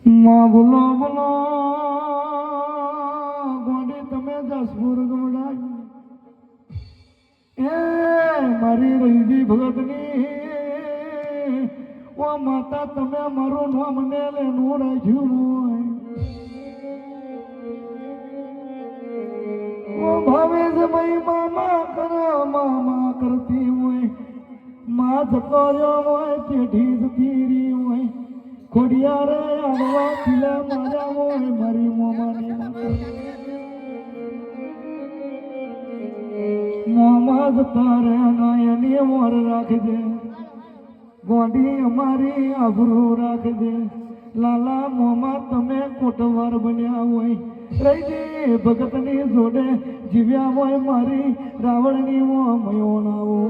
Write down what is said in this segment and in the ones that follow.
માં બોલો બોલો ગોડી તમે જસપુર ગવડાવી એ મારી રહીજી ભગતની ઓ માતા તમે મારું નામ ને લેનું રાખ્યું હોય ઓ ભાવે જમઈ મામા કરતી હોય માં જતો રહ્યો હોય પેઢી જતી રહી હોય ખોડિયા રે આડવા ખીલા મારા હોય મારી મોમાની મોમાં જતા રે નાયની મોર રાખજે ગોડી અમારી આબરૂ રાખજે લાલા મોમાં તમે કોટવાર બન્યા હોય રહીજી ભગતની જોડે જીવ્યા હોય મારી રાવણની મયોણાઓ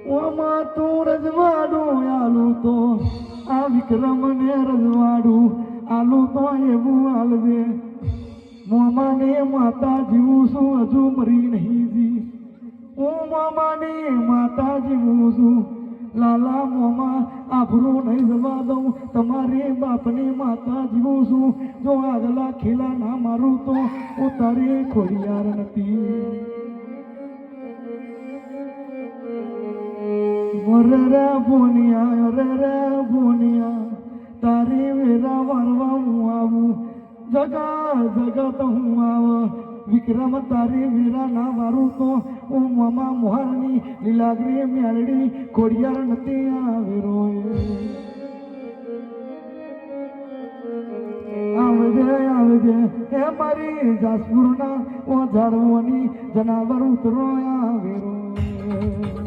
ઓમાં તું રજવાડું આલું તો આ વિક્રમ ને રજવાડું આલું તો એવું આલજે મોમાને માતા જીવું છું હજુ મરી નહીં જી હું મોમાની માતા જીવું છું લાલા મોમા આભરું નહીં જવા દઉં તમારી બાપની માતા જીવું છું જો આગલા ખીલા ના મારું તો હું તારી ખોડિયાર નથી રે ભોનિયા તારી વેરા વારવા હું આવું જગત હું આવ વિક્રમ તારી વેરા ના વારું તો હું મામા મોહરની લીલાગરી મેળડી ખોડિયાર નથી આવેરો આવજે હે મારી જાસપુરના ઓ ઝાડવાની જનાવર ઉતરો આવેરો